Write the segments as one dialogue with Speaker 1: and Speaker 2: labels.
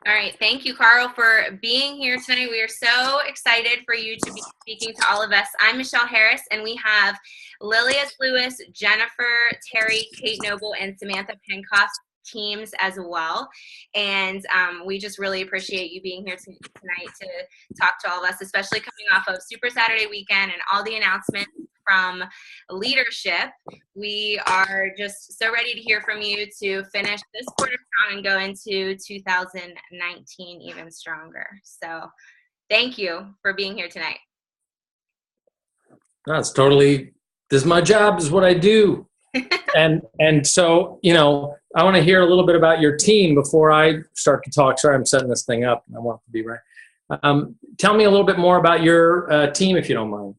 Speaker 1: All right. Thank you, Carl, for being here tonight. We are so excited for you to be speaking to all of us. I'm Michelle Harris, and we have Lilias Lewis, Jennifer, Terry, Kate Noble, and Samantha Penkoff teams as well. And we just really appreciate you being here tonight to talk to all of us, especially coming off of Super Saturday weekend and all the announcements from leadership. We are just so ready to hear from you to finish this quarter strong and go into 2019 even stronger. So thank you for being here tonight.
Speaker 2: That's totally, this is my job, this is what I do. and so, I want to hear a little bit about your team before I start to talk. Sorry, I'm setting this thing up. I want it to be right. Tell me a little bit more about your team, if you don't mind.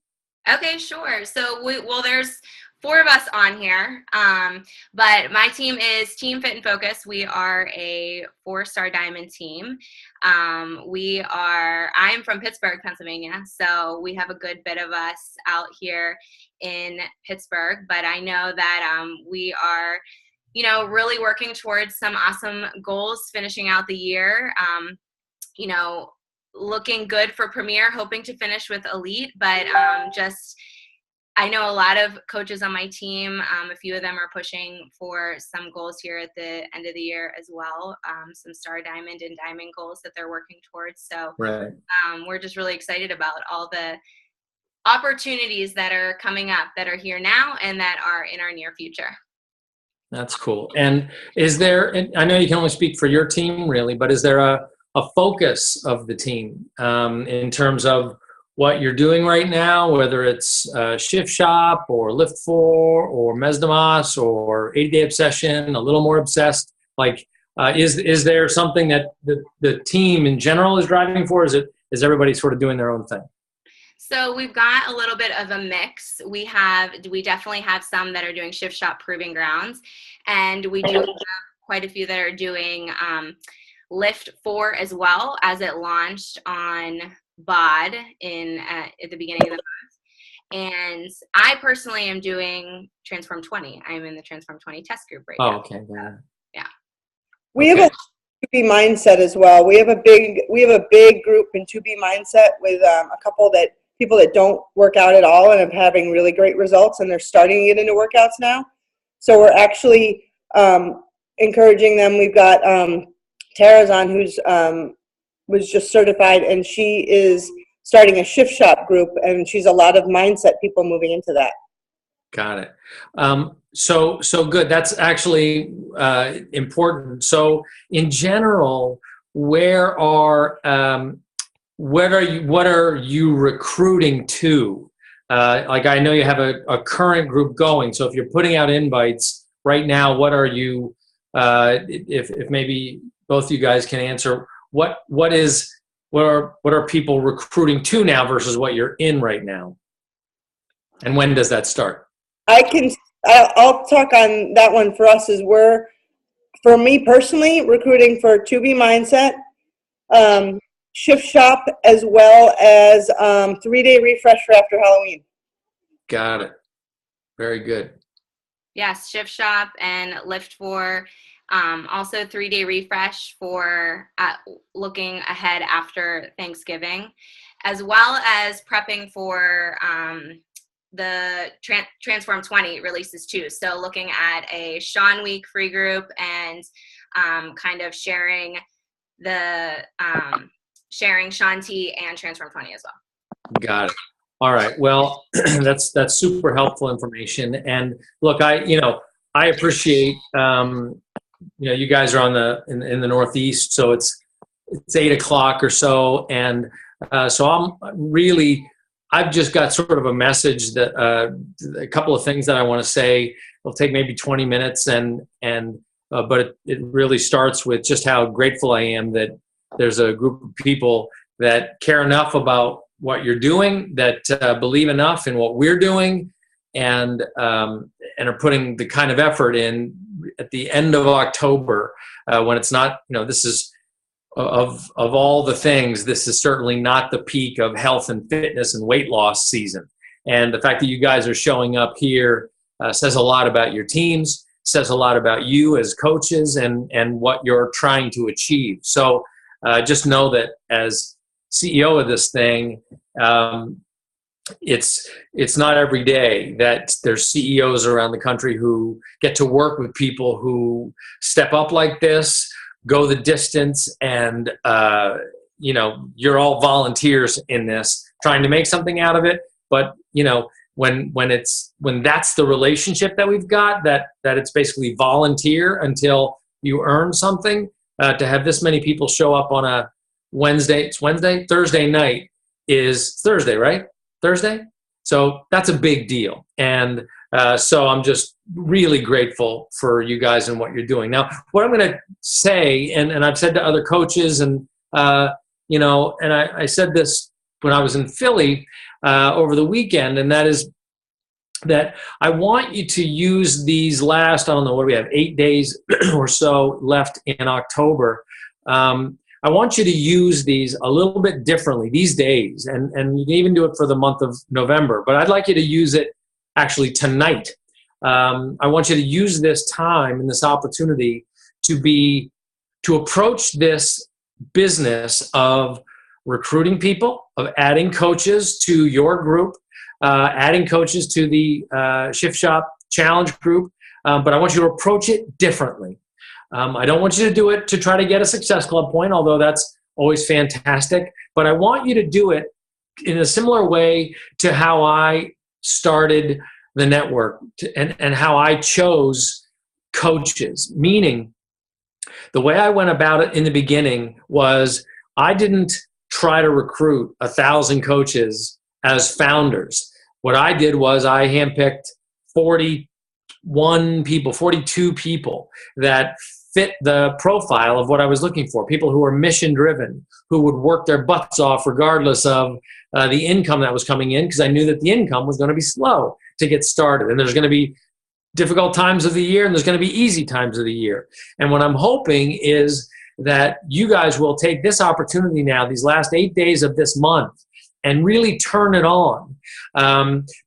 Speaker 1: Okay, sure. So, there's 4 of us on here, but my team is Team Fit and Focus. We are a 4-star diamond team. I'm from Pittsburgh, Pennsylvania, so we have a good bit of us out here in Pittsburgh, but I know that we are, really working towards some awesome goals, finishing out the year, looking good for Premier, hoping to finish with Elite, but I know a lot of coaches on my team, a few of them are pushing for some goals here at the end of the year as well, some Star Diamond and Diamond goals that they're working towards. So
Speaker 2: right.
Speaker 1: We're just really excited about all the opportunities that are coming up that are here now and that are in our near future.
Speaker 2: That's cool. And I know you can only speak for your team really, but is there a focus of the team in terms of what you're doing right now, whether it's Shift Shop or Lift 4 or Mesdamas or 80-Day Obsession, a little more obsessed? Like, is there something that the team in general is driving for? Is everybody sort of doing their own thing?
Speaker 1: So we've got a little bit of a mix. We definitely have some that are doing Shift Shop Proving Grounds, and we do have quite a few that are doing Lift 4 as well, as it launched on BOD at the beginning of the month. And I personally am doing Transform 20. I'm in the Transform 20 test group right now.
Speaker 2: Oh, okay.
Speaker 1: Yeah.
Speaker 3: We have a 2B mindset as well. We have a big group in 2B mindset with a couple people that don't work out at all and are having really great results, and they're starting to get into workouts now. So we're actually encouraging them. We've got Tara's on, who's was just certified, and she is starting a Shift Shop group, and she's a lot of mindset people moving into that.
Speaker 2: Got it. So good. That's actually important. So in general, what are you recruiting to? Like, I know you have a current group going. So if you're putting out invites right now, what are you? If maybe both of you guys can answer, what are people recruiting to now versus what you're in right now? And when does that start?
Speaker 3: I'll talk on that one. For us, for me personally, recruiting for 2B mindset, Shift Shop, as well as 3-day refresh for after Halloween.
Speaker 2: Got it. Very good.
Speaker 1: Yes, Shift Shop and Lift 4. Also 3-day refresh for looking ahead after Thanksgiving, as well as prepping for the Transform 20 releases too. So looking at a Sean Week free group and kind of sharing Sean T and Transform 20 as well.
Speaker 2: Got it. All right. Well, that's super helpful information. And look, I appreciate you guys are in the Northeast, so it's 8 o'clock or so, and so I've just got sort of a message that a couple of things that I want to say. It'll take maybe 20 minutes, but it really starts with just how grateful I am that there's a group of people that care enough about what you're doing, that believe enough in what we're doing, and are putting the kind of effort in at the end of October when it's not, this is of all the things, this is certainly not the peak of health and fitness and weight loss season. And the fact that you guys are showing up here says a lot about your teams, says a lot about you as coaches and what you're trying to achieve. So just know that as CEO of this thing, it's not every day that there's CEOs around the country who get to work with people who step up like this, go the distance, and you're all volunteers in this, trying to make something out of it. But when that's the relationship that we've got, that it's basically volunteer until you earn something. To have this many people show up on a Thursday night is Thursday, right? Thursday. So that's a big deal. And so I'm just really grateful for you guys and what you're doing. Now, what I'm going to say, and I've said to other coaches, and I said this when I was in Philly over the weekend, and that is that I want you to use these last, I don't know, what do we have, 8 days or so left in October. I want you to use these a little bit differently these days, and you can even do it for the month of November, but I'd like you to use it actually tonight. I want you to use this time and this opportunity to approach this business of recruiting people, of adding coaches to your group, adding coaches to the Shift Shop Challenge group, but I want you to approach it differently. I don't want you to do it to try to get a Success Club point, although that's always fantastic. But I want you to do it in a similar way to how I started the network and how I chose coaches. Meaning, the way I went about it in the beginning was I didn't try to recruit 1,000 coaches as founders. What I did was I handpicked 42 people that fit the profile of what I was looking for. People who were mission driven, who would work their butts off regardless of the income that was coming in, because I knew that the income was going to be slow to get started. And there's going to be difficult times of the year, and there's going to be easy times of the year. And what I'm hoping is that you guys will take this opportunity now, these last 8 days of this month, and really turn it on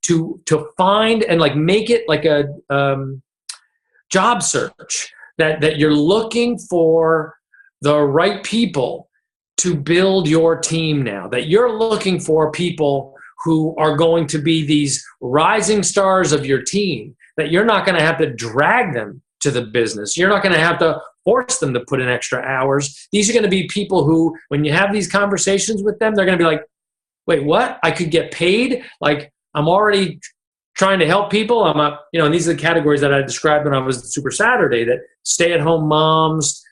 Speaker 2: to find and make it like a job search, that you're looking for the right people to build your team now, that you're looking for people who are going to be these rising stars of your team, that you're not going to have to drag them to the business. You're not going to have to force them to put in extra hours. These are going to be people who, when you have these conversations with them, they're going to be like, wait, what? I could get paid? Like, I'm already trying to help people. And these are the categories that I described when I was at Super Saturday, that stay-at-home moms,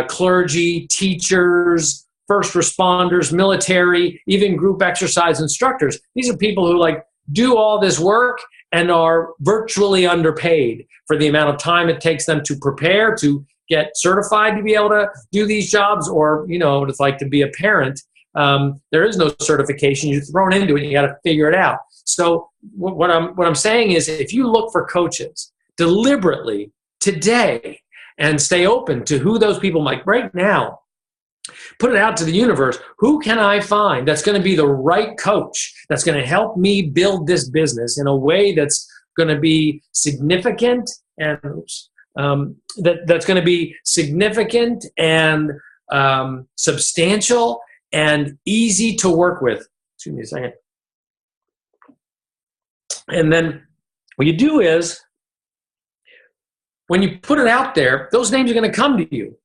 Speaker 2: clergy, teachers, first responders, military, even group exercise instructors. These are people who do all this work and are virtually underpaid for the amount of time it takes them to prepare, to get certified to be able to do these jobs, or, what it's like to be a parent. There is no certification. You're thrown into it and you got to figure it out. So what I'm saying is, if you look for coaches deliberately today and stay open to who those people might right now, put it out to the universe. Who can I find that's going to be the right coach that's going to help me build this business in a way that's going to be significant and that's going to be significant and substantial and easy to work with. Excuse me a second. And then what you do is, when you put it out there, those names are going to come to you.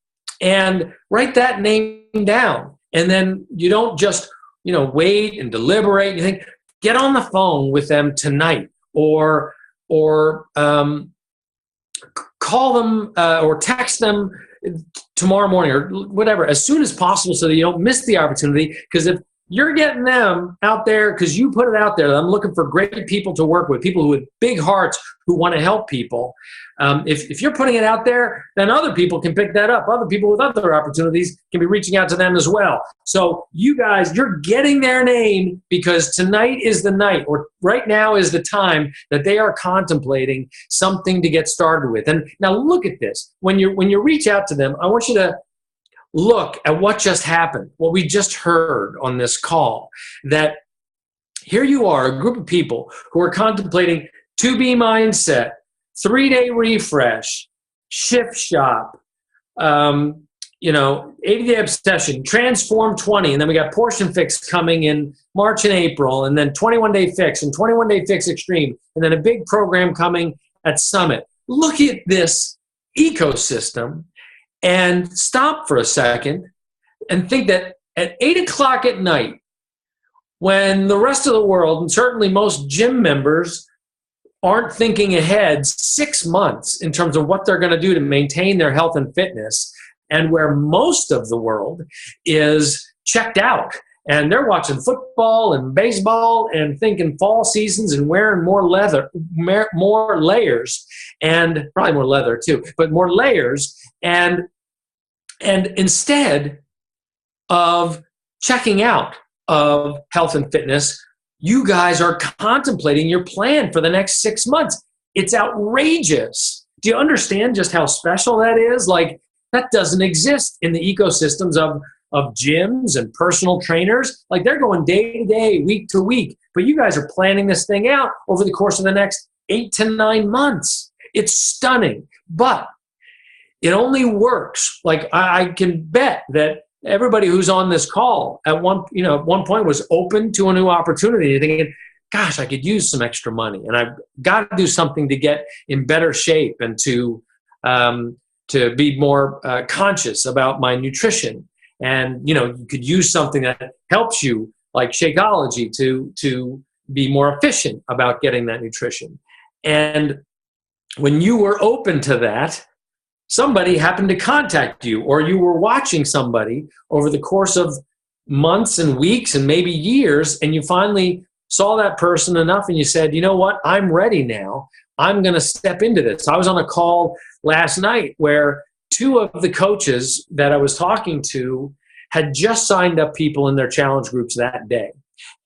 Speaker 2: And write that name down. And then you don't just, wait and deliberate. You think, get on the phone with them tonight, or call them or text them tomorrow morning, or whatever, as soon as possible, so that you don't miss the opportunity. Because if you're getting them out there because you put it out there, I'm looking for great people to work with, people who have big hearts who want to help people. If you're putting it out there, then other people can pick that up. Other people with other opportunities can be reaching out to them as well. So you guys, you're getting their name because tonight is the night, or right now is the time that they are contemplating something to get started with. And now look at this. When you reach out to them, I want you to look at what just happened, what we just heard on this call, that here you are, a group of people who are contemplating 2B mindset, 3-day refresh, shift shop, 80-day obsession, transform 20, and then we got portion fix coming in March and April, and then 21-day fix and 21-day fix extreme, and then a big program coming at Summit. Look at this ecosystem and stop for a second and think that at 8 o'clock at night, when the rest of the world, and certainly most gym members, aren't thinking ahead 6 months in terms of what they're going to do to maintain their health and fitness, and where most of the world is checked out and they're watching football and baseball and thinking fall seasons and wearing more layers, and probably more leather too, but more layers, and instead of checking out of health and fitness, you guys are contemplating your plan for the next 6 months. It's outrageous. Do you understand just how special that is? Like, that doesn't exist in the ecosystems of gyms and personal trainers. Like, they're going day to day, week to week, but you guys are planning this thing out over the course of the next 8 to 9 months. It's stunning, but it only works. Like, I can bet that everybody who's on this call at one point was open to a new opportunity, thinking, gosh, I could use some extra money, and I've got to do something to get in better shape and to be more conscious about my nutrition. And, you could use something that helps you, like Shakeology, to be more efficient about getting that nutrition. And when you were open to that, somebody happened to contact you, or you were watching somebody over the course of months and weeks and maybe years, and you finally saw that person enough and you said, you know what, I'm ready now. I'm going to step into this. I was on a call last night where 2 of the coaches that I was talking to had just signed up people in their challenge groups that day.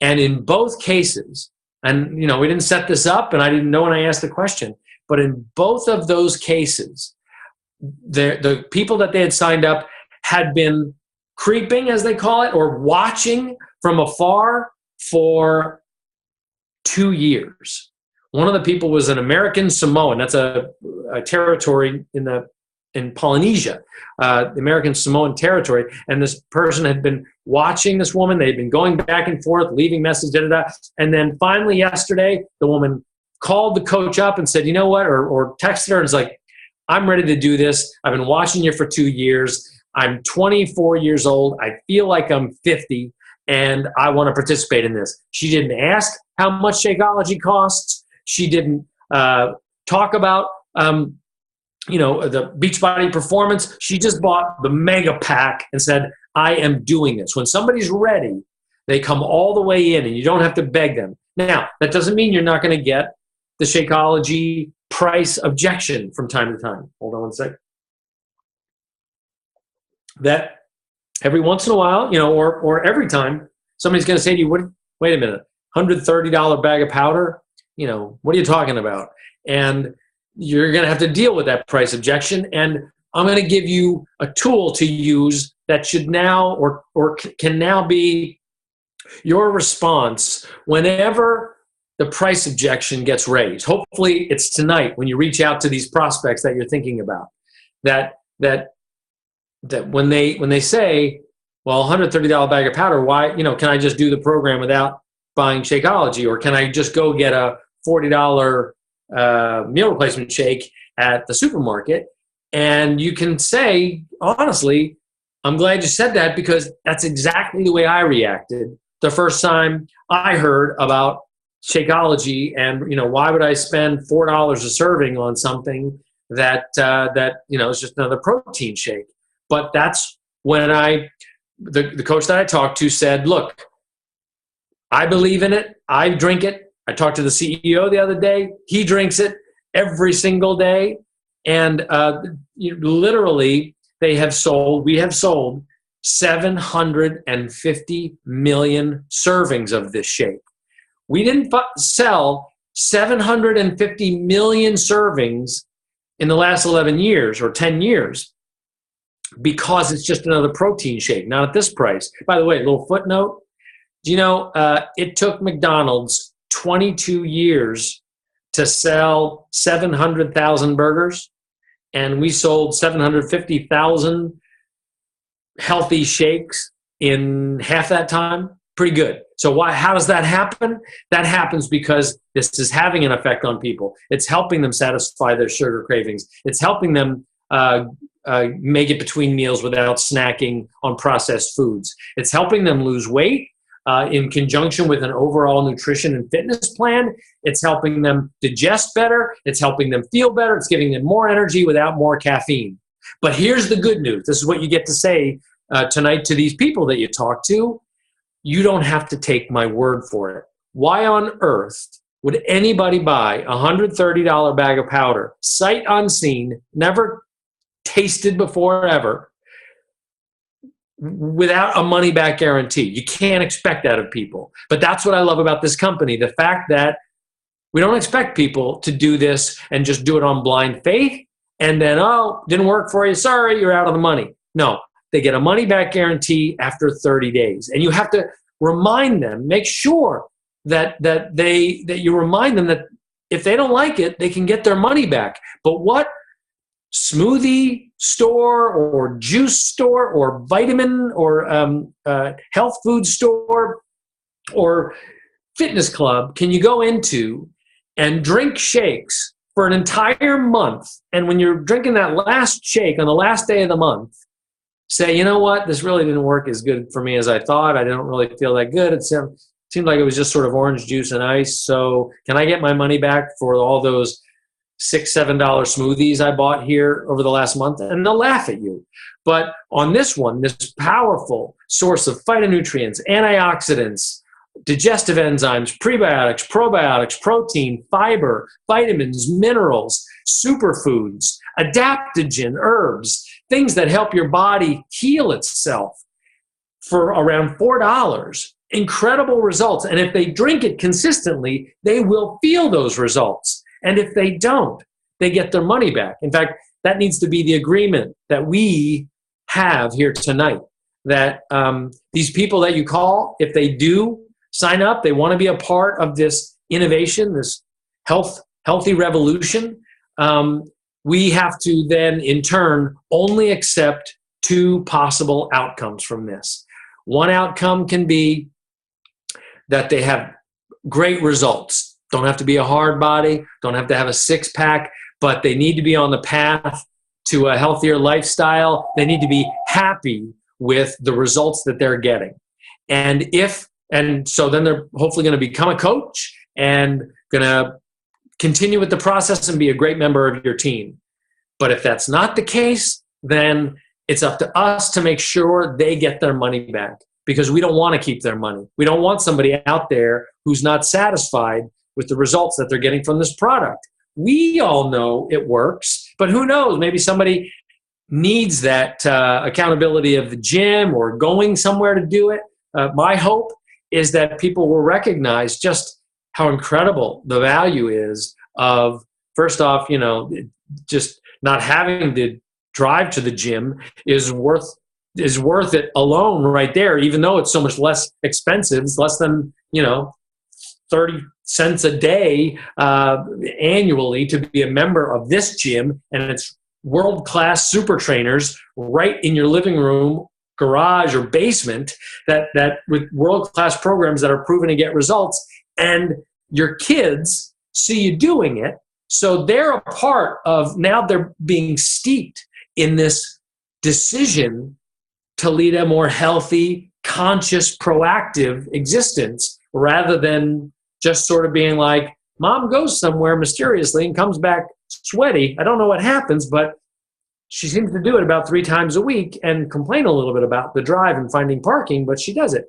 Speaker 2: And in both cases, and we didn't set this up and I didn't know when I asked the question, but in both of those cases, the people that they had signed up had been creeping, as they call it, or watching from afar for 2 years. One of the people was an American Samoan. That's a territory in Polynesia, the American Samoan territory. And this person had been watching this woman. They'd been going back and forth, leaving messages, and then finally yesterday, the woman called the coach up and said, you know what, or texted her and was like, I'm ready to do this. I've been watching you for 2 years. I'm 24 years old. I feel like I'm 50, and I want to participate in this. She didn't ask how much Shakeology costs. She didn't talk about, the Beachbody Performance. She just bought the mega pack and said, I am doing this. When somebody's ready, they come all the way in, and you don't have to beg them. Now, that doesn't mean you're not going to get the Shakeology price objection from time to time. Hold on one second. That every once in a while, or every time, somebody's going to say to you, wait a minute, $130 bag of powder? What are you talking about? And you're going to have to deal with that price objection. And I'm going to give you a tool to use that should now or can now be your response whenever the price objection gets raised. Hopefully it's tonight when you reach out to these prospects that you're thinking about, that when they say, well, $130 bag of powder, why, can I just do the program without buying Shakeology? Or can I just go get a $40 meal replacement shake at the supermarket? And you can say, honestly, I'm glad you said that, because that's exactly the way I reacted the first time I heard about Shakeology, and why would I spend $4 a serving on something that is just another protein shake? But that's when the coach that I talked to said, look, I believe in it. I drink it. I talked to the CEO the other day. He drinks it every single day, and literally we have sold 750 million servings of this shake. We didn't sell 750 million servings in the last 11 years or 10 years because it's just another protein shake, not at this price. By the way, a little footnote. Do you know it took McDonald's 22 years to sell 700,000 burgers, and we sold 750,000 healthy shakes in half that time. Pretty good. So how does that happen? That happens because this is having an effect on people. It's helping them satisfy their sugar cravings. It's helping them make it between meals without snacking on processed foods. It's helping them lose weight in conjunction with an overall nutrition and fitness plan. It's helping them digest better. It's helping them feel better. It's giving them more energy without more caffeine. But here's the good news. This is what you get to say tonight to these people that you talk to. You don't have to take my word for it. Why on earth would anybody buy a $130 bag of powder, sight unseen, never tasted before ever, without a money-back guarantee? You can't expect that of people. But that's what I love about this company, the fact that we don't expect people to do this and just do it on blind faith and then, oh, didn't work for you, sorry, you're out of the money. No, they get a money-back guarantee after 30 days. And you have to remind them, make sure that you remind them that if they don't like it, they can get their money back. But what smoothie store or juice store or vitamin or health food store or fitness club can you go into and drink shakes for an entire month? And when you're drinking that last shake on the last day of the month, say, you know what, this really didn't work as good for me as I thought. I didn't really feel that good. It seemed like it was just sort of orange juice and ice. So can I get my money back for all those $6-7 smoothies I bought here over the last month? And they'll laugh at you. But on this one, this powerful source of phytonutrients, antioxidants, digestive enzymes, prebiotics, probiotics, protein, fiber, vitamins, minerals, superfoods, adaptogen, herbs, things that help your body heal itself for around $4. Incredible results. And if they drink it consistently, they will feel those results. And if they don't, they get their money back. In fact, that needs to be the agreement that we have here tonight, that these people that you call, if they do sign up, they want to be a part of this innovation, this healthy revolution, we have to then, in turn, only accept two possible outcomes from this. One outcome can be that they have great results. Don't have to be a hard body, don't have to have a six-pack, but they need to be on the path to a healthier lifestyle. They need to be happy with the results that they're getting. And so then they're hopefully going to become a coach and going to continue with the process and be a great member of your team. But if that's not the case, then it's up to us to make sure they get their money back, because we don't want to keep their money. We don't want somebody out there who's not satisfied with the results that they're getting from this product. We all know it works, but who knows? Maybe somebody needs that accountability of the gym or going somewhere to do it. My hope is that people will recognize just how incredible the value is of, first off, just not having to drive to the gym is worth it alone right there, even though it's so much less expensive. It's less than 30 cents a day annually to be a member of this gym, and it's world-class super trainers right in your living room, garage, or basement that with world-class programs that are proven to get results, and your kids see you doing it. So they're a part of, now they're being steeped in this decision to lead a more healthy, conscious, proactive existence, rather than just sort of being like, mom goes somewhere mysteriously and comes back sweaty. I don't know what happens, but she seems to do it about 3 times a week and complain a little bit about the drive and finding parking, but she does it.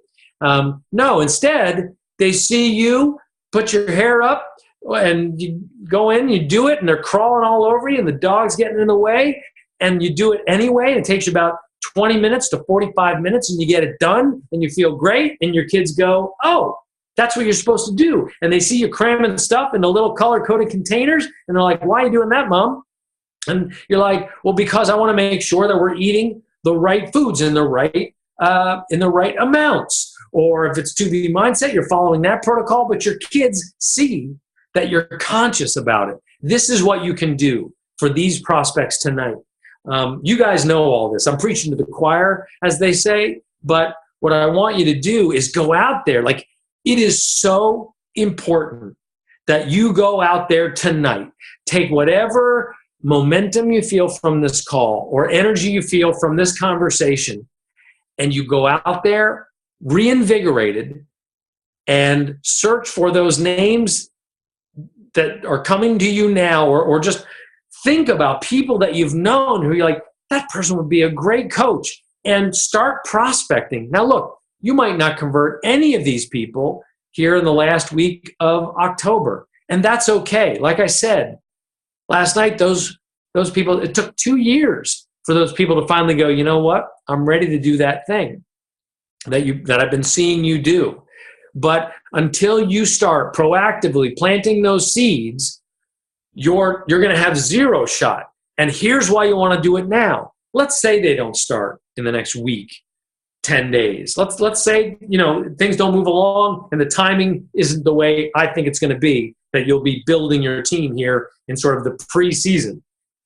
Speaker 2: No, instead, they see you put your hair up and you go in, you do it, and they're crawling all over you and the dog's getting in the way, and you do it anyway. It takes you about 20 minutes to 45 minutes and you get it done and you feel great, and your kids go, oh, that's what you're supposed to do. And they see you cramming stuff in the little color-coded containers, and they're like, why are you doing that, Mom? And you're like, well, because I want to make sure that we're eating the right foods in the right amounts. Or if it's 2B mindset, you're following that protocol, but your kids see that you're conscious about it. This is what you can do for these prospects tonight. You guys know all this. I'm preaching to the choir, as they say, but what I want you to do is go out there. Like, it is so important that you go out there tonight, take whatever momentum you feel from this call or energy you feel from this conversation, and you go out there reinvigorated and search for those names that are coming to you now, or just think about people that you've known who you're like, that person would be a great coach, and start prospecting. Now, look, you might not convert any of these people here in the last week of October, and that's okay. Like I said last night, those people, it took 2 years for those people to finally go, you know what, I'm ready to do that thing that I've been seeing you do. But until you start proactively planting those seeds, you're going to have zero shot. And here's why you want to do it now. Let's say they don't start in the next week, 10 days. Let's say, things don't move along and the timing isn't the way I think it's going to be, that you'll be building your team here in sort of the preseason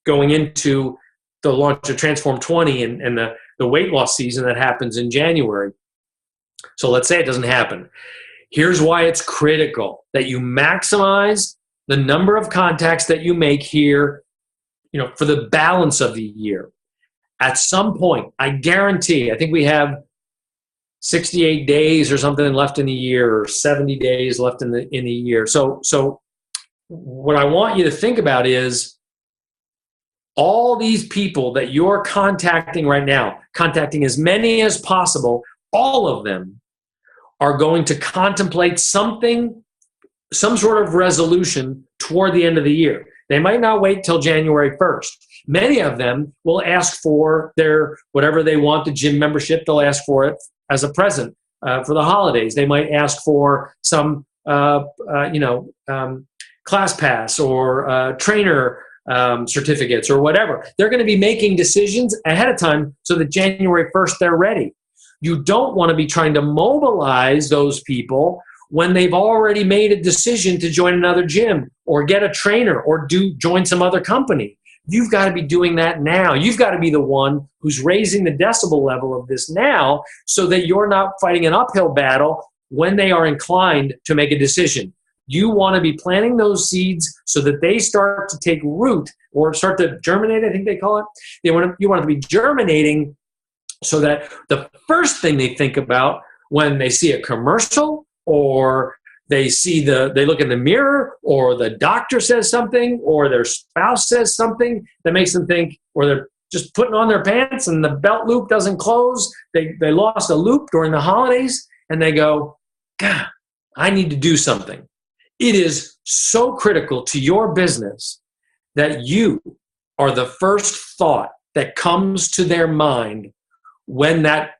Speaker 2: going into the launch of Transform 20 and the weight loss season that happens in January. So let's say it doesn't happen. Here's why it's critical that you maximize the number of contacts that you make here, for the balance of the year. At some point, I guarantee, I think we have 68 days or something left in the year, or 70 days left in the year. So what I want you to think about is all these people that you're contacting right now, contacting as many as possible, all of them are going to contemplate some sort of resolution toward the end of the year. They might not wait till January 1st. Many of them will ask for their, whatever they want, the gym membership, they'll ask for it as a present for the holidays. They might ask for some, class pass or trainer certificates or whatever. They're going to be making decisions ahead of time so that January 1st they're ready. You don't want to be trying to mobilize those people when they've already made a decision to join another gym or get a trainer or join some other company. You've got to be doing that now. You've got to be the one who's raising the decibel level of this now so that you're not fighting an uphill battle when they are inclined to make a decision. You want to be planting those seeds so that they start to take root or start to germinate, I think they call it. You want to be germinating so that the first thing they think about when they see a commercial or they look in the mirror or the doctor says something or their spouse says something that makes them think, or they're just putting on their pants and the belt loop doesn't close. They lost a loop during the holidays and they go, God, I need to do something. It is so critical to your business that you are the first thought that comes to their mind when that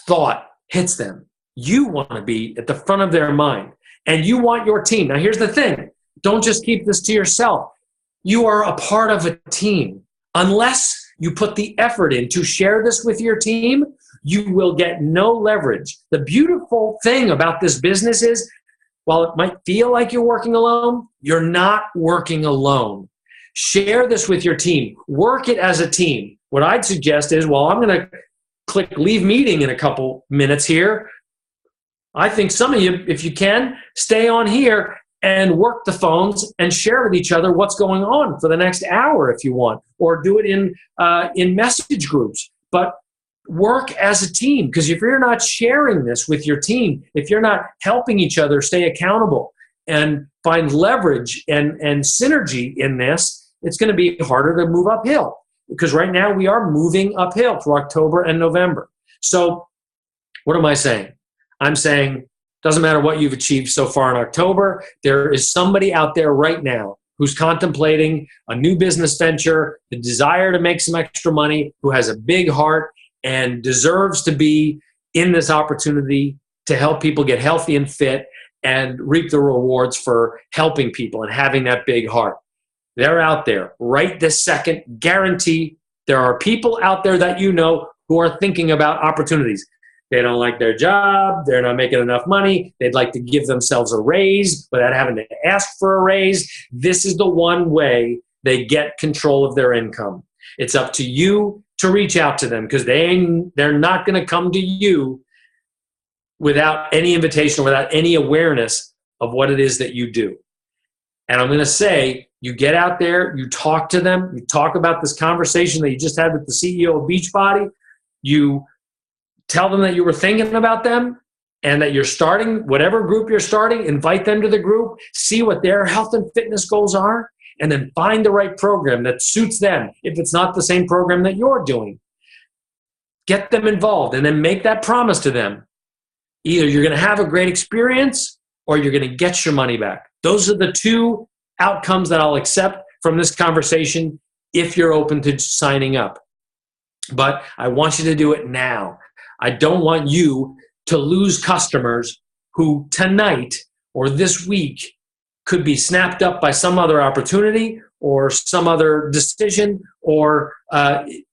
Speaker 2: thought hits them. You want to be at the front of their mind, and you want your team. Now, here's the thing. Don't just keep this to yourself. You are a part of a team. Unless you put the effort in to share this with your team, you will get no leverage. The beautiful thing about this business is, while it might feel like you're working alone, you're not working alone. Share this with your team. Work it as a team. What I'd suggest is, I'm going to click leave meeting in a couple minutes here. I think some of you, if you can, stay on here and work the phones and share with each other what's going on for the next hour if you want, or do it in message groups. But work as a team, because if you're not sharing this with your team, if you're not helping each other stay accountable and find leverage and synergy in this, it's going to be harder to move uphill, because right now we are moving uphill through October and November. So what am I saying? I'm saying doesn't matter what you've achieved so far in October, there is somebody out there right now who's contemplating a new business venture, the desire to make some extra money, who has a big heart and deserves to be in this opportunity to help people get healthy and fit and reap the rewards for helping people and having that big heart. They're out there right this second. Guarantee there are people out there that you know who are thinking about opportunities. They don't like their job. They're not making enough money. They'd like to give themselves a raise without having to ask for a raise. This is the one way they get control of their income. It's up to you to reach out to them, because they're not going to come to you without any invitation, without any awareness of what it is that you do. And I'm going to say, you get out there, you talk to them, you talk about this conversation that you just had with the CEO of Beachbody, you tell them that you were thinking about them and that you're starting, whatever group you're starting, invite them to the group, see what their health and fitness goals are, and then find the right program that suits them. If it's not the same program that you're doing, get them involved and then make that promise to them. Either you're going to have a great experience or you're going to get your money back. Those are the two outcomes that I'll accept from this conversation if you're open to signing up. But I want you to do it now. I don't want you to lose customers who tonight or this week could be snapped up by some other opportunity or some other decision, or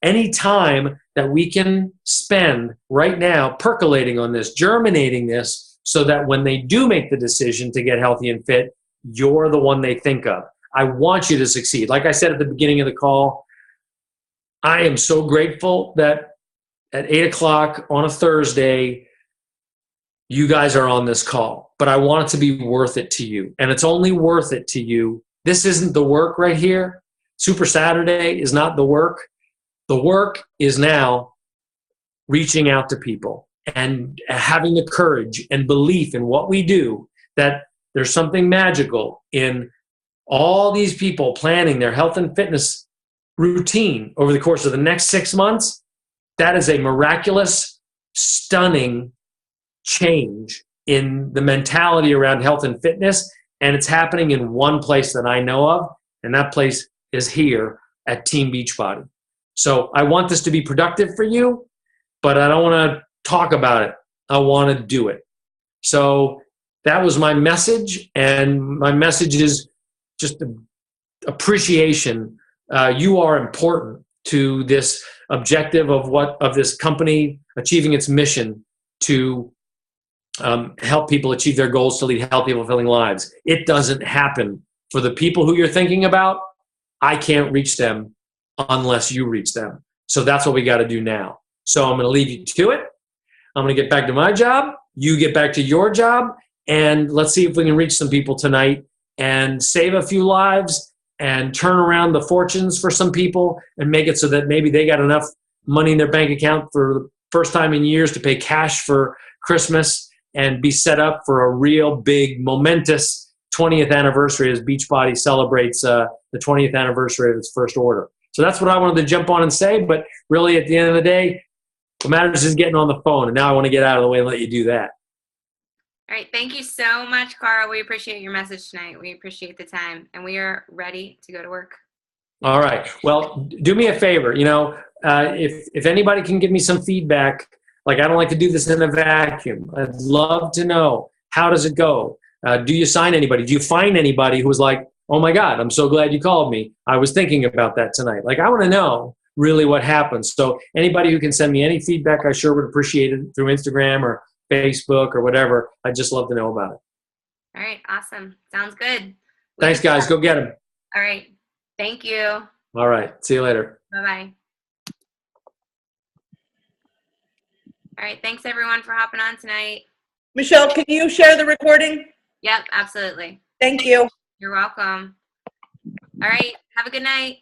Speaker 2: any time that we can spend right now percolating on this, germinating this, so that when they do make the decision to get healthy and fit, you're the one they think of. I want you to succeed. Like I said at the beginning of the call, I am so grateful that at 8 o'clock on a Thursday, you guys are on this call. But I want it to be worth it to you. And it's only worth it to you. This isn't the work right here. Super Saturday is not the work. The work is now reaching out to people and having the courage and belief in what we do, that there's something magical in all these people planning their health and fitness routine over the course of the next 6 months. That is a miraculous, stunning change in the mentality around health and fitness. And it's happening in one place that I know of, and that place is here at Team Beachbody. So I want this to be productive for you, but I don't want to talk about it. I want to do it. So that was my message, and my message is just appreciation. You are important to this objective of this company achieving its mission to help people achieve their goals to lead healthy, fulfilling lives. It doesn't happen for the people who you're thinking about. I can't reach them unless you reach them. So that's what we got to do now. So I'm going to leave you to it. I'm going to get back to my job. You get back to your job. And let's see if we can reach some people tonight and save a few lives and turn around the fortunes for some people and make it so that maybe they got enough money in their bank account for the first time in years to pay cash for Christmas and be set up for a real big, momentous 20th anniversary as Beachbody celebrates the 20th anniversary of its first order. So that's what I wanted to jump on and say, but really at the end of the day, what matters is getting on the phone, and now I want to get out of the way and let you do that.
Speaker 1: All right. Thank you so much, Carl. We appreciate your message tonight. We appreciate the time, and we are ready to go to work.
Speaker 2: All right. Well, do me a favor. If anybody can give me some feedback, like I don't like to do this in a vacuum. I'd love to know, how does it go? Do you sign anybody? Do you find anybody who was like, oh my God, I'm so glad you called me. I was thinking about that tonight. Like, I want to know really what happens. So anybody who can send me any feedback, I sure would appreciate it through Instagram or Facebook or whatever. I'd just love to know about it.
Speaker 1: All right. Awesome. Sounds good.
Speaker 2: Thanks, guys. Go get them.
Speaker 1: All right. Thank you.
Speaker 2: All right. See you later.
Speaker 1: Bye-bye. All right. Thanks, everyone, for hopping on tonight.
Speaker 3: Michelle, can you share the recording?
Speaker 1: Yep, absolutely.
Speaker 3: Thank you.
Speaker 1: You're welcome. All right. Have a good night.